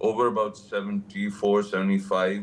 74-75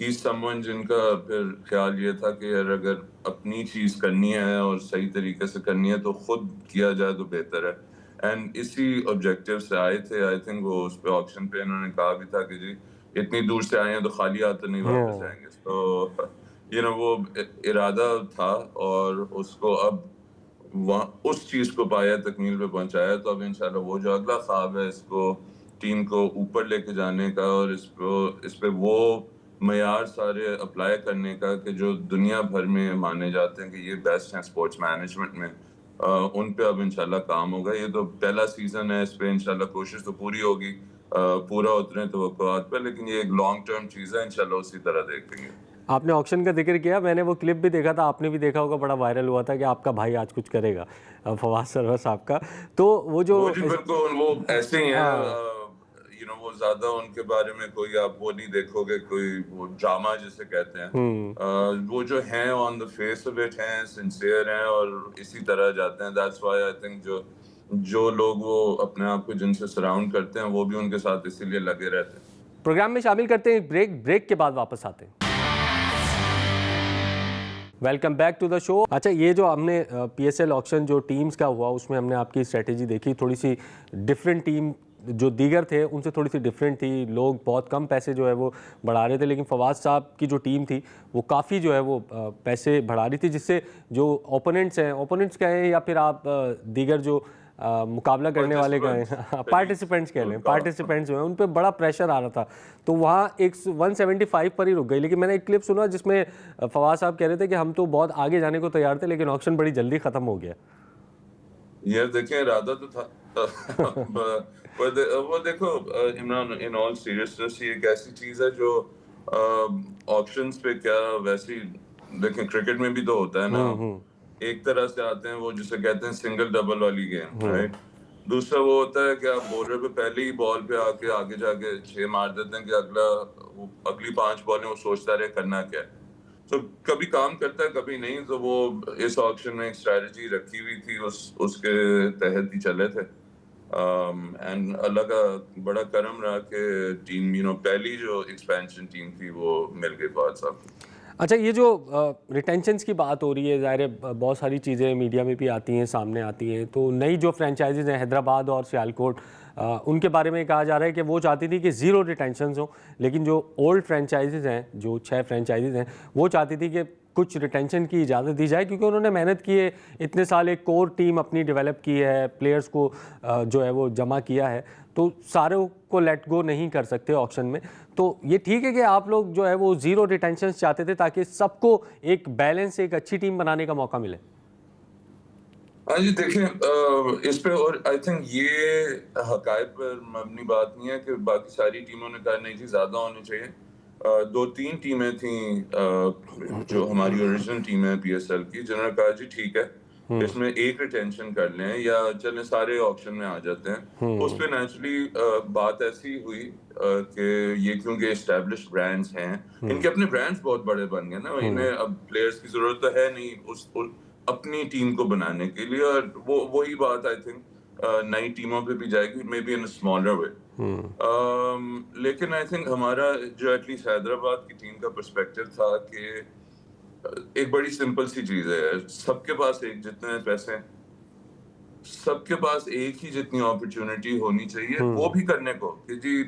he's someone جن کا پھر خیال یہ تھا کہ یار اگر اپنی چیز کرنی ہے اور صحیح طریقے سے کرنی ہے تو خود کیا جائے تو بہتر ہے. اینڈ اسی آبجیکٹیو سے آئے تھے. آئی تھنک وہ اس پہ آکشن پہ انہوں نے کہا بھی تھا کہ جی اتنی دور سے آئے ہیں تو خالی ہاتھ تو نہیں واپس جائیں گے. تو وہ ارادہ تھا اور اس کو اب وہاں اس چیز کو پایا, تکمیل پہ پہنچایا. تو اب انشاءاللہ وہ جو اگلا خواب ہے اس کو ٹیم کو اوپر لے کے جانے کا اور اس پہ وہ معیار سارے اپلائی کرنے کا کہ جو دنیا بھر میں مانے جاتے ہیں کہ یہ بیسٹ ہیں اسپورٹس مینجمنٹ میں, ان پہ اب انشاءاللہ کام ہوگا. یہ تو پہلا سیزن ہے, اس پہ انشاءاللہ کوشش تو پوری ہوگی پورا اترے توقعات پہ, لیکن یہ ایک لانگ ٹرم چیز ہے, انشاءاللہ اسی طرح دیکھیں گے. آپ نے آکشن کا ذکر کیا, میں نے وہ کلپ بھی دیکھا تھا, آپ نے بھی دیکھا ہوگا, بڑا وائرل ہوا تھا کہ آپ کا بھائی آج کچھ کرے گا, فواز سرور صاحب کا. تو وہ جو بالکل وہ ایسے ہی ہیں, وہ زیادہ ان کے بارے میں کوئی آپ وہ نہیں دیکھو گے, کوئی وہ ڈرامہ جسے کہتے ہیں. وہ جو ہیں آن دا فیس آف اٹ ہیں, سنسیئر ہیں اور اسی طرح جاتے ہیں. دیٹس وائی آئی تھنک جو لوگ وہ اپنے آپ کو جن سے سراؤنڈ کرتے ہیں وہ بھی ان کے ساتھ اسی لیے لگے رہتے ہیں. پروگرام میں شامل کرتے ہیں بریک کے بعد واپس آتے ہیں. ویلکم بیک ٹو دا شو. اچھا, یہ جو ہم نے پی ایس ایل آکشن جو ٹیمز کا ہوا اس میں ہم نے آپ کی اسٹریٹجی دیکھی, تھوڑی سی ڈفرینٹ ٹیم جو دیگر تھے ان سے تھوڑی سی ڈفرینٹ تھی. لوگ بہت کم پیسے جو ہے وہ بڑھا رہے تھے, لیکن فواز صاحب کی جو ٹیم تھی وہ کافی جو ہے وہ پیسے بڑھا رہی تھی, جس سے جو اوپوننٹس کہیں یا پھر آپ دیگر جو مقابلہ کرنے والے کہیں, پارٹیسپینٹس کہہ لیں, پارٹیسپینٹس جو ہیں ان پہ بڑا پریشر آ رہا تھا. تو وہاں ایک 175 پر ہی رک گئی. لیکن میں نے ایک کلپ سنا جس میں فواز صاحب کہہ رہے تھے کہ ہم تو بہت آگے جانے کو تیار تھے لیکن آکشن بڑی جلدی ختم ہو گیا. یہ دیکھیں ارادہ تو تھا, وہ دیکھو عمران, ان آل سیریسنس یہ ایک ایسی چیز ہے جو آکشنز پہ کیا ویسی دیکھیں کرکٹ میں بھی تو ہوتا ہے نا, ایک طرح سے آتے ہیں وہ جسے کہتے ہیں سنگل ڈبل والی گیم, رائٹ. دوسرا وہ ہوتا ہے کہ آپ بولر پہ پہلے ہی بال پہ آگے جا کے 6 مار دیتے ہیں کہ اگلی 5 بالیں وہ سوچتا رہے کرنا کیا ہے. تو کبھی کام کرتا ہے کبھی نہیں. تو وہ اس آکشن میں ایک اسٹریٹجی رکھی ہوئی تھی, اس کے تحت ہی چلے تھے. اینڈ اللہ کا بڑا کرم رہا کہ ٹیم پہلی جو ایکسپینشن ٹیم تھی وہ مل گئی فواز صاحب. اچھا, یہ جو ریٹینشنز کی بات ہو رہی ہے, ظاہر ہے بہت ساری چیزیں میڈیا میں بھی آتی ہیں, سامنے آتی ہیں. تو نئی جو فرینچائزز ہیں حیدرآباد اور سیالکوٹ, ان کے بارے میں کہا جا رہا ہے کہ وہ چاہتی تھی کہ 0 ریٹینشنز ہوں, لیکن جو اولڈ فرینچائزز ہیں, جو 6 فرینچائزز ہیں, وہ چاہتی تھی کہ کچھ ریٹینشن کی اجازت دی جائے, کیونکہ انہوں نے محنت کی ہے, اتنے سال ایک کور ٹیم اپنی ڈیولپ کی ہے, پلیئرز کو جو ہے وہ جمع کیا ہے, تو ساروں کو لیٹ گو نہیں کر سکتے آکشن میں. تو یہ ٹھیک ہے کہ آپ لوگ جو ہے وہ 0 ریٹینشنز چاہتے تھے تاکہ سب کو ایک بیلنس, ایک اچھی ٹیم بنانے کا موقع ملے. ہاں جی, دیکھیں اس پہ, اور آئی تھنک یہ حقائق پر مبنی بات نہیں ہے کہ باقی ساری ٹیموں نے کہا نہیں جی زیادہ ہونے چاہیے. 2-3 ٹیمیں تھیں جو ہماری اوریجنل ٹیم ہے پی ایس ایل کی, جنہوں نے کہا جی ٹھیک ہے اس میں 1 ریٹینشن کر لیں یا چلیں سارے آکشن میں آ جاتے ہیں. اس پہ نیچرلی بات ایسی ہوئی کہ یہ کیونکہ اسٹیبلشڈ برانڈز ہیں, ان کے اپنے برانڈز بہت بڑے بن گئے نا, انہیں اب پلیئرز کی ضرورت تو ہے نہیں اپنی ٹیم کو بنانے کے لیے. اور وہی بات آئی تھنک نئی ٹیموں پہ بھی جائے گی, مے بی ان اسمالر وے. لیکن آئی تھنک ہمارا جو ایٹ لیسٹ حیدرآباد کی ٹیم کا پرسپیکٹو تھا کہ ایک بڑی سمپل سی چیز ہے, سب کے پاس ایک جتنے پیسے, سب کے پاس ایک ہی جتنی اپرچونٹی ہونی چاہیے وہ بھی کرنے کو, کہ جی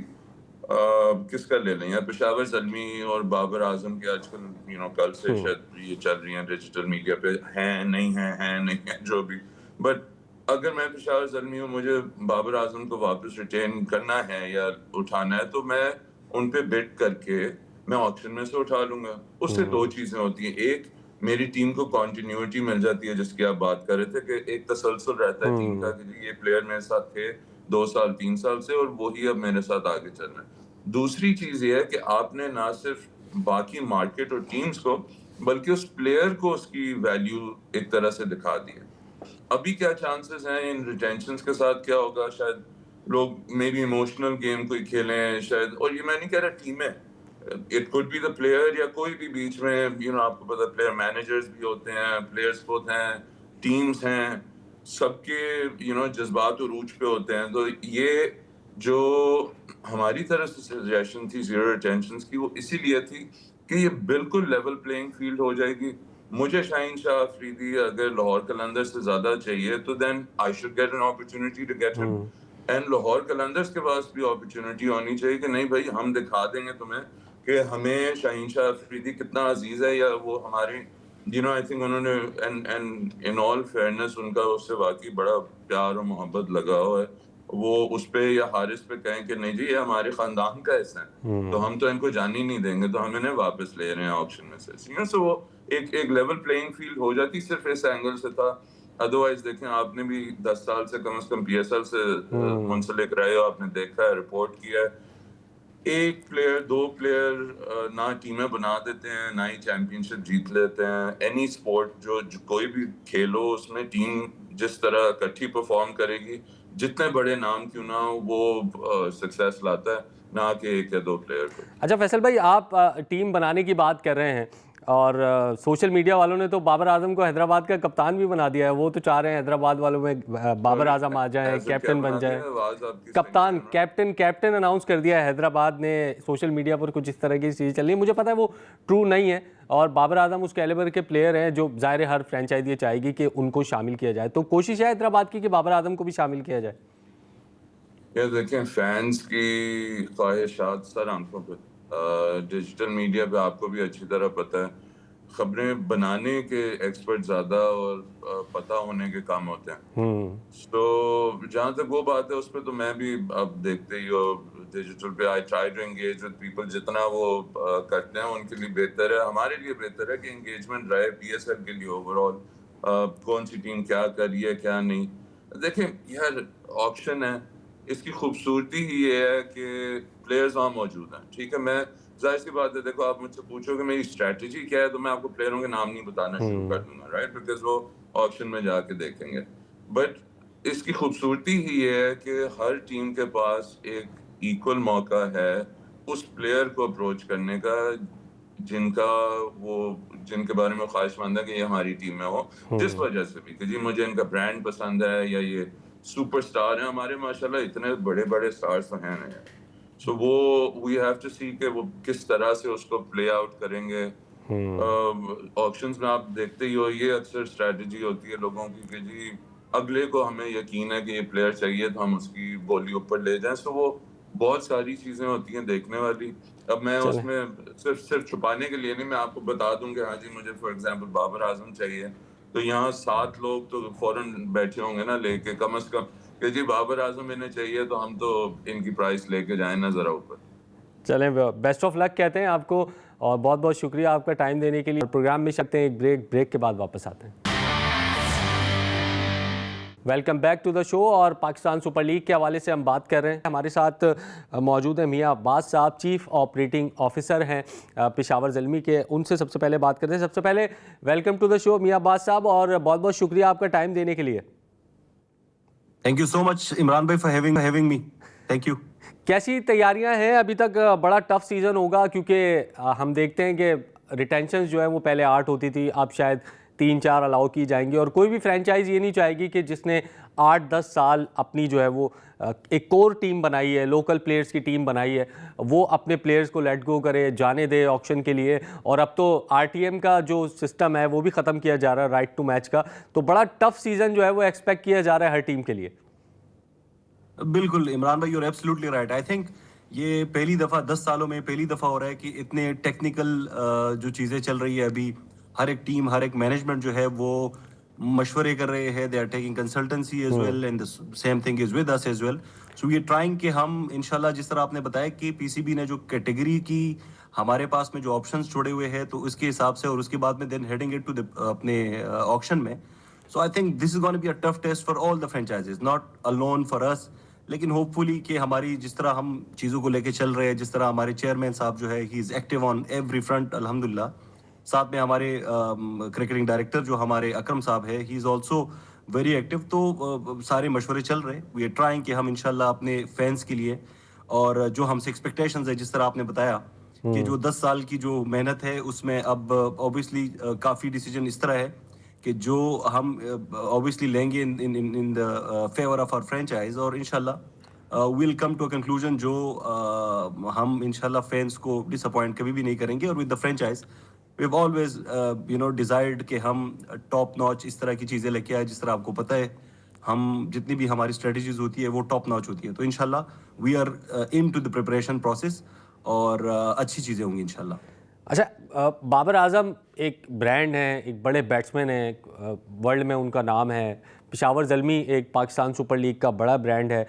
کس کا لے لیں یا پشاور زلمی اور بابر اعظم کے آج کل کل سے شاید یہ چل رہی ہیں ڈیجیٹل میڈیا پہ, ہیں نہیں ہیں جو بھی. بٹ اگر میں پشاور زلمی ہوں, مجھے بابر اعظم کو واپس ریٹین کرنا ہے یا اٹھانا ہے, تو میں ان پہ بیٹ کر کے میں آکشن میں سے اٹھا لوں گا. اس سے 2 چیزیں ہوتی ہیں, ایک میری ٹیم کو کنٹینیوٹی مل جاتی ہے جس کی آپ بات کر رہے تھے کہ ایک تسلسل رہتا ہے ٹیم کا کہ یہ پلیئر میرے ساتھ تھے 2 سال 3 سال سے اور وہی اب میرے ساتھ آگے چل رہے ہیں. دوسری چیز یہ ہے کہ آپ نے نہ صرف باقی مارکیٹ اور ٹیمز کو بلکہ اس پلیئر کو اس کی ویلیو ایک طرح سے دکھا دی ہے. ابھی کیا چانسز ہیں ان ریٹینشنز کے ساتھ, کیا ہوگا, شاید لوگ مے بی ایموشنل گیم کوئی کھیلیں شاید, اور یہ میں نہیں کہہ رہا ٹیمیں, it could be the player یا کوئی بھی بیچ میں آپ کو پتا پلیئر مینیجرز بھی ہوتے ہیں, پلیئرز خود ہیں, ٹیمز ہیں, سب کے جذبات عروج پہ ہوتے ہیں. تو یہ جو ہماری طرف سے سجیشن تھی 0 ریٹینشنز کی, وہ اسی لیے تھی کہ یہ بالکل لیول پلینگ فیلڈ ہو جائے گی. مجھے شاہین شاہ افریدی اگر لاہور قلندرز سے زیادہ چاہیے تو then I should get an opportunity to get them. And Lahore Qalandars کے پاس بھی اپرچونٹی ہونی چاہیے کہ نہیں بھائی ہم دکھا دیں گے تمہیں کہ ہمیں شاہین شاہ افریدی کتنا عزیز ہے, یا وہ ہماری آئی تھنک انہوں نے ان آل فیئرنیس ان کا اس سے واقعی بڑا پیار اور محبت لگا ہوا ہے. وہ اس پہ یا حارث پہ کہیں کہ نہیں جی یہ ہمارے خاندان کا حصہ ہے تو ہم تو ان کو جان ہی نہیں دیں گے, تو ہم انہیں واپس لے رہے ہیں آکشن میں سے. سو وہ ایک لیول پلینگ فیلڈ ہو جاتی صرف اس اینگل سے تھا. ادروائز دیکھیں آپ نے بھی 10 سال سے کم از کم پی ایس ایل سے منسلک رہے ہو, آپ نے دیکھا ہے, رپورٹ کیا ہے, ایک پلیئر دو پلیئر نہ ٹیمیں بنا دیتے ہیں نہ ہی چیمپئن شپ جیت لیتے ہیں. اینی اسپورٹ جو کوئی بھی کھیلو اس میں ٹیم جس طرح اکٹھی پرفارم کرے گی, جتنے بڑے نام کیوں نہ ہو, وہ سکسیس لاتا ہے, نہ کہ ایک یا دو پلیئر کو. اچھا فیصل بھائی, آپ ٹیم بنانے کی بات کر رہے ہیں اور سوشل میڈیا والوں نے تو بابر اعظم کو حیدرآباد کا کپتان بھی بنا دیا ہے. وہ تو چاہ رہے ہیں حیدرآباد والوں میں بابر اعظم آ جائیں, کیپٹن بن جائیں. کپتان کیپٹن اناؤنس کر دیا ہے حیدرآباد نے. سوشل میڈیا پر کچھ اس طرح کی چیزیں چل رہی ہیں, مجھے پتا ہے وہ ٹرو نہیں ہے, اور بابر اعظم اس کیلیبر کے پلیئر ہیں جو ظاہر ہر فرینچائزی یہ چاہے گی کہ ان کو شامل کیا جائے. تو کوشش ہے حیدرآباد کی کہ بابر اعظم کو بھی شامل کیا جائے. یہ دیکھیں فینس کی خواہشات سر آنکھوں پہ, ڈیجیٹل میڈیا پہ آپ کو بھی اچھی طرح پتہ ہے خبریں بنانے کے ایکسپرٹ زیادہ اور پتہ ہونے کے کام ہوتے ہیں. تو جہاں تک وہ بات ہے اس پہ تو میں بھی اب دیکھتے ہی ہو ڈیجیٹل پہ, I try to engage with people, جتنا وہ کرتے ہیں ان کے لیے بہتر ہے, ہمارے لیے بہتر ہے کہ انگیجمنٹ رہے پی ایس ایل کے لیے اوور آل, کون سی ٹیم کیا کر رہی ہے کیا نہیں. دیکھیں یار آکشن ہے, اس کی خوبصورتی ہی یہ ہے کہ پلیئرز وہاں موجود ہیں. ٹھیک ہے, میں ظاہر سی بات ہے, دیکھو آپ مجھ سے پوچھو کہ میری اسٹریٹجی کیا ہے تو میں آپ کو پلیئروں کے نام نہیں بتانا شروع کر دوں گا, رائٹ, بیکاز وہ آکشن میں جا کے دیکھیں گے. بٹ اس کی خوبصورتی ہی یہ ہے کہ ہر ٹیم کے پاس ایک ایکول موقع ہے اس پلیئر کو اپروچ کرنے کا جن کے بارے میں خواہش مند ہے کہ یہ ہماری ٹیم میں ہو, جس وجہ سے بھی کہ جی مجھے ان کا برانڈ پسند ہے یا یہ سپر سٹار ہیں. ہمارے ماشاءاللہ اتنے بڑے بڑے سٹارز تو ہیں نہیں. سو وہ وی ہیو ٹو سی کہ وہ کس طرح سے اس کو پلے آؤٹ کریں گے. آکشنز میں آپ دیکھتے ہی ہو یہ اکثر اسٹریٹجی ہوتی ہے لوگوں کی کہ جی اگلے کو ہمیں یقین ہے کہ یہ پلیئر چاہیے تو ہم اس کی بولی اوپر لے جائیں. سو وہ بہت ساری چیزیں ہوتی ہیں دیکھنے والی. اب میں اس میں صرف چھپانے کے لیے نہیں, میں آپ کو بتا دوں کہ ہاں جی مجھے فار ایگزامپل بابر اعظم چاہیے تو یہاں 7 لوگ تو فوراً بیٹھے ہوں گے نا لے کے کم از کم کہ جی بابر اعظم انہیں چاہیے تو ہم تو ان کی پرائس لے کے جائیں نا ذرا اوپر. چلیں بیسٹ آف لک کہتے ہیں آپ کو, اور بہت بہت شکریہ آپ کا ٹائم دینے کے لیے. پروگرام میں شکتے ہیں ایک بریک کے بعد واپس آتے ہیں. ویلکم بیک ٹو دا شو. اور پاکستان سپر لیگ کے حوالے سے ہم بات کر رہے ہیں. ہمارے ساتھ موجود ہیں میاں عباس صاحب, چیف آپریٹنگ آفیسر ہیں پشاور زلمی کے. ان سے سب سے پہلے بات کرتے ہیں. سب سے پہلے ویلکم ٹو دا شو میاں عباس صاحب, اور بہت بہت شکریہ آپ کا ٹائم دینے کے لیے. تھینک یو سو مچ عمران بھائی for having me. Thank you. کیسی تیاریاں ہیں ابھی تک؟ بڑا ٹف سیزن ہوگا کیونکہ ہم دیکھتے ہیں کہ ریٹینشنز جو ہے وہ پہلے 8 ہوتی تھی, اب شاید 3-4 الاؤ کی جائیں گی, اور کوئی بھی فرینچائز یہ نہیں چاہے گی کہ جس نے 8-10 سال اپنی جو ہے وہ ایک کور ٹیم بنائی ہے, لوکل پلیئرز کی ٹیم بنائی ہے, وہ اپنے پلیئرز کو لیٹ گو کرے, جانے دے آکشن کے لیے. اور اب تو آر ٹی ایم کا جو سسٹم ہے وہ بھی ختم کیا جا رہا ہے, رائٹ ٹو میچ کا. تو بڑا ٹف سیزن جو ہے وہ ایکسپیکٹ کیا جا رہا ہے ہر ٹیم کے لیے. بالکل عمران بھائی, you are absolutely right. I think یہ پہلی دفعہ 10 سالوں میں پہلی دفعہ ہو رہا ہے کہ اتنے ٹیکنیکل جو چیزیں چل رہی ہے ابھی, ہر ایک ٹیم ہر ایک مینجمنٹ جو ہے وہ مشورے کر رہے ہیں. They are taking consultancy as well and same thing is with us as well. So we are trying کہ ہم انشاءاللہ جس طرح آپ نے بتایا کہ پی سی بی نے جو کیٹیگری کی ہمارے پاس میں جو آپشنز چھوڑے ہوئے ہیں تو اس کے حساب سے, اور اس کے بعد میں دین ہیڈنگ اٹ ٹو اپنے آکشن میں. So I think this is gonna be a tough test for all the franchises, not alone for us. لیکن ہوپ فلی کہ ہماری جس طرح ہم چیزوں کو لے کے چل رہے ہیں, جس طرح ہمارے چیئرمین صاحب جو ہے he is active on every front الحمدللہ. ساتھ میں ہمارے کرکٹنگ ڈائریکٹر جو ہمارے اکرم صاحب ہے, he is also very active. تو سارے مشورے چل رہے ہیں. وی آر ٹرائنگ کہ ہم انشاءاللہ اپنے فینس کے لیے, اور جو ہم سے ایکسپیکٹیشنز ہے جس طرح آپ نے بتایا کہ جو 10 سال کی جو محنت ہے اس میں اب اوبیسلی کافی ڈیسیجن اس طرح ہے کہ جو ہم اوبیسلی لیں گے in the favour of our franchise, اور انشاءاللہ we'll come to a conclusion جو ہم انشاءاللہ فینس کو ڈساپوائنٹ کبھی بھی نہیں کریں گے. اور with the franchise we've always desired کہ ہم ٹاپ ناچ اس طرح کی چیزیں لے کے آئے. جس طرح آپ کو پتہ ہے ہم جتنی بھی ہماری اسٹریٹجیز ہوتی ہے وہ ٹاپ ناچ ہوتی ہے. تو انشاءاللہ we are into the preparation process اور اچھی چیزیں ہوں گی انشاءاللہ. اچھا بابر اعظم ایک برانڈ ہیں, ایک بڑے بیٹسمین ہیں, ورلڈ میں ان کا نام ہے. پشاور زلمی ایک پاکستان سپر لیگ کا بڑا برانڈ ہے.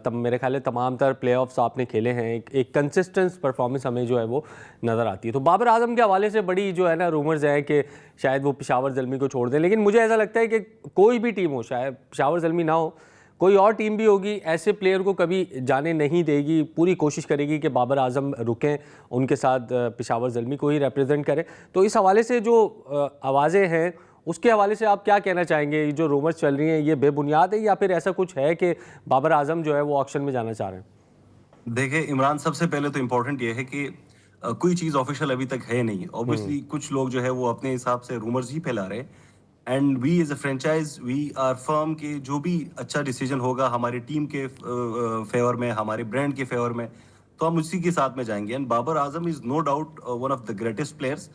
تب میرے خیال ہے تمام تر پلے آفس آپ نے کھیلے ہیں, ایک کنسسٹنس پرفارمنس ہمیں جو ہے وہ نظر آتی ہے. تو بابر اعظم کے حوالے سے بڑی جو ہے نا رومرز ہیں کہ شاید وہ پشاور زلمی کو چھوڑ دیں, لیکن مجھے ایسا لگتا ہے کہ کوئی بھی ٹیم ہو, شاید پشاور زلمی نہ ہو, کوئی اور ٹیم بھی ہوگی, ایسے پلیئر کو کبھی جانے نہیں دے گی, پوری کوشش کرے گی کہ بابر اعظم رکیں, ان کے ساتھ پشاور زلمی کو ہی ریپرزینٹ کرے. تو اس حوالے سے جو آوازیں ہیں اس کے حوالے سے آپ کیا کہنا چاہیں گے؟ یہ جو رومرز چل رہی ہیں یہ بے بنیاد ہے یا پھر ایسا کچھ ہے کہ بابر اعظم جو ہے وہ آکشن میں جانا چاہ رہے ہیں؟ دیکھیں عمران, سب سے پہلے تو امپورٹنٹ یہ ہے کہ کوئی چیز آفیشیل ابھی تک ہے نہیں. اوبیسلی کچھ لوگ جو ہے وہ اپنے حساب سے رومرز ہی پھیلا رہے ہیں. And we as a franchise we are firm کہ جو بھی اچھا ڈیسیجن ہوگا ہماری ٹیم کے فیور میں, ہمارے برانڈ کے فیور میں, تو ہم اسی کے ساتھ میں جائیں گے. And Babar Azam is no doubt one of the greatest players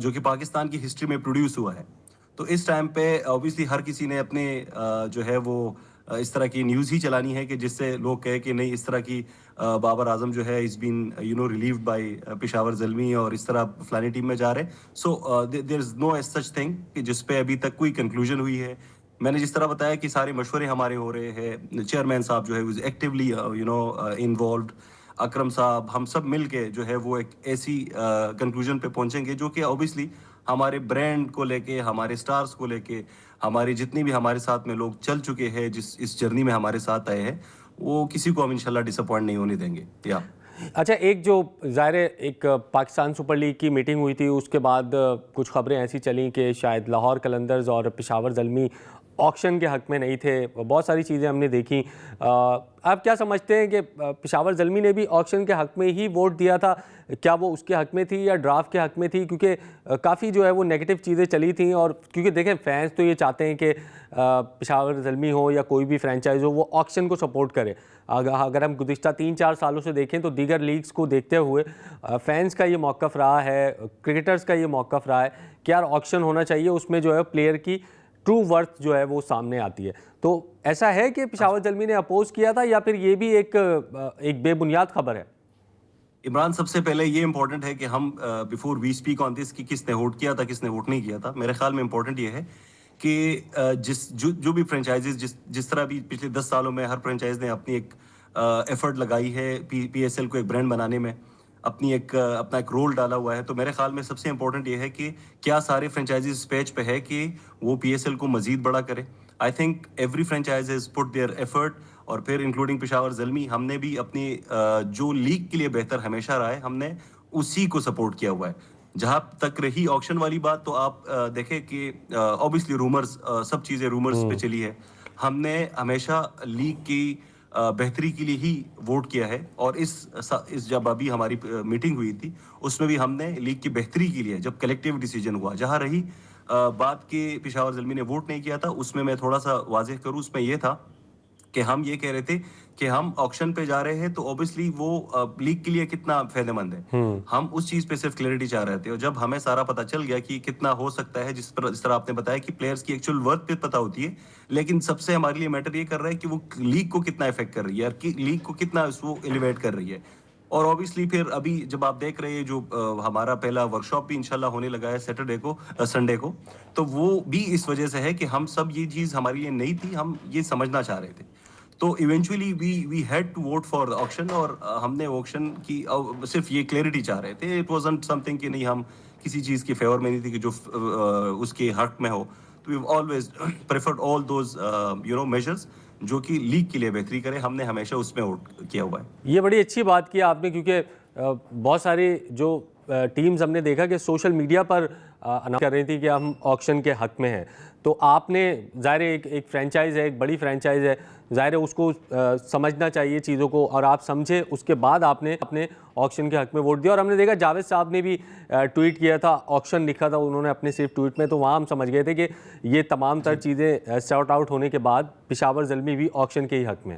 جو کہ پاکستان کی ہسٹری میں پروڈیوس ہوا ہے. تو اس ٹائم پہ اوبیسلی ہر کسی نے اپنے جو ہے وہ اس طرح کی نیوز ہی چلانی ہے کہ جس سے لوگ کہے کہ نہیں اس طرح کی بابر اعظم جو ہے از بین ریلیوڈ بائی پشاور زلمی اور اس طرح فلانی ٹیم میں جا رہے ہیں. سو دیر از نو ایز سچ تھنگ کہ جس پہ ابھی تک کوئی کنکلوژن ہوئی ہے. میں نے جس طرح بتایا کہ سارے مشورے ہمارے ہو رہے ہیں, چیئرمین صاحب جو ہے ایکٹیولی انوالوڈ, اکرم صاحب, ہم سب مل کے جو ہے وہ ایک ایسی کنکلوژن پہ پہنچیں گے جو کہ اوبیسلی ہمارے برانڈ کو لے کے, ہمارے سٹارز کو لے کے, ہمارے جتنی بھی ہمارے ساتھ میں لوگ چل چکے ہیں جس اس جرنی میں ہمارے ساتھ آئے ہیں, وہ کسی کو ہم انشاءاللہ ڈس اپوائنٹ نہیں ہونے دیں گے. یا اچھا, ایک جو ظاہر ایک پاکستان سپر لیگ کی میٹنگ ہوئی تھی, اس کے بعد کچھ خبریں ایسی چلیں کہ شاید لاہور قلندرز اور پشاور زلمی آکشن کے حق میں نہیں تھے. بہت ساری چیزیں ہم نے دیکھیں. آپ کیا سمجھتے ہیں کہ پشاور زلمی نے بھی آکشن کے حق میں ہی ووٹ دیا تھا؟ کیا وہ اس کے حق میں تھی یا ڈرافٹ کے حق میں تھی؟ کیونکہ کافی جو ہے وہ نیگیٹو چیزیں چلی تھیں, اور کیونکہ دیکھیں فینس تو یہ چاہتے ہیں کہ پشاور زلمی ہو یا کوئی بھی فرینچائز ہو وہ آکشن کو سپورٹ کرے. اگر ہم گزشتہ 3-4 سالوں سے دیکھیں تو دیگر لیگز کو دیکھتے ہوئے فینس کا یہ موقف رہا ہے, کرکٹرز کا یہ موقف رہا ہے کہ یار آکشن ہونا چاہیے, اس میں جو ہے پلیئر کی ٹرو ورتھ جو ہے وہ سامنے آتی ہے. تو ایسا ہے کہ پشاور زلمی نے اپوز کیا تھا یا پھر یہ بھی ایک بے بنیاد خبر ہے؟ عمران, سب سے پہلے یہ امپورٹنٹ ہے کہ ہم بیفور وی اسپیک آن دس کہ کس نے ووٹ کیا تھا کس نے ووٹ نہیں کیا تھا, میرے خیال میں امپورٹنٹ یہ ہے کہ جو بھی فرینچائزز جس طرح بھی پچھلے 10 سالوں میں ہر فرینچائز نے اپنی ایک ایفرٹ لگائی ہے پی ایس ایل کو ایک برانڈ بنانے میں, اپنا ایک رول ڈالا ہوا ہے. تو میرے خیال میں سب سے امپورٹنٹ یہ ہے کہ کیا سارے فرینچائزز اس پیج پہ ہے کہ وہ پی ایس ایل کو مزید بڑا کرے. I think every franchise has put their effort, اور پھر انکلوڈنگ پشاور زلمی, ہم نے بھی اپنی جو لیگ کے لیے بہتر ہمیشہ رہا ہے ہم نے اسی کو سپورٹ کیا ہوا ہے. جہاں تک رہی آکشن والی بات, تو آپ دیکھیں کہ اوبیسلی رومرز, سب چیزیں رومرز پہ چلی ہے. ہم نے ہمیشہ لیگ کی بہتری کے لیے ہی ووٹ کیا ہے, اور اس جب ابھی ہماری میٹنگ ہوئی تھی اس میں بھی ہم نے لیگ کی بہتری کے لیے جب کلیکٹیو ڈیسیجن ہوا. جہاں رہی بات کہ پشاور زلمی نے ووٹ نہیں کیا تھا, اس میں تھوڑا سا واضح کروں, اس میں یہ تھا کہ ہم یہ کہہ رہے تھے کہ ہم آکشن پہ جا رہے ہیں تو اوبیسلی وہ لیگ کے لیے کتنا فائدہ مند ہے. ہم اس چیز پہ صرف کلیئرٹی چاہ رہے تھے, اور جب ہمیں سارا پتہ چل گیا کہ کتنا ہو سکتا ہے, جس طرح آپ نے بتایا کہ پلیئرز کی ایکچوئل ورتھ پہ پتہ ہوتی ہے, لیکن سب سے ہمارے لیے میٹر یہ کر رہا ہے کہ وہ لیگ کو کتنا افیکٹ کر رہی ہے, اور لیگ کو کتنا وہ ایلیویٹ کر رہی ہے. اور اوبیسلی پھر ابھی جب آپ دیکھ رہے ہیں جو ہمارا پہلا ورکشاپ بھی انشاءاللہ ہونے لگا ہے سنڈے کو, تو وہ بھی اس وجہ سے ہے کہ ہم سب یہ چیز ہمارے لیے نہیں تھی, ہم یہ سمجھنا چاہ رہے تھے. تو eventually we had to vote for auction, اور ہم نے آکشن کی صرف یہ کلیئرٹی چاہ رہے تھے. اٹ وازنٹ سم تھنگ کہ نہیں ہم کسی چیز کے فیور میں نہیں تھی کہ جو اس کے حق میں ہو. تو we always preferred all those majors جو کہ لیگ کے لیے بہتری کرے, ہم نے ہمیشہ اس میں ووٹ کیا ہوا ہے. یہ بڑی اچھی بات کی آپ نے, کیونکہ بہت ساری جو ٹیمز ہم نے دیکھا کہ سوشل میڈیا پر اناؤنس کر رہی تھی کہ ہم آکشن کے حق میں ہیں. تو آپ نے ظاہر ایک فرینچائز ہے, ایک بڑی فرینچائز ہے, ظاہر ہے اس کو سمجھنا چاہیے چیزوں کو, اور آپ سمجھے اس کے بعد آپ نے اپنے آکشن کے حق میں ووٹ دیا. اور ہم نے دیکھا جاوید صاحب نے بھی ٹویٹ کیا تھا, آکشن لکھا تھا انہوں نے اپنے صرف ٹویٹ میں, تو وہاں ہم سمجھ گئے تھے کہ یہ تمام تر چیزیں سارٹ آؤٹ ہونے کے بعد پشاور زلمی بھی آکشن کے ہی حق میں.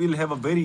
we'll have a very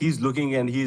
he is looking and he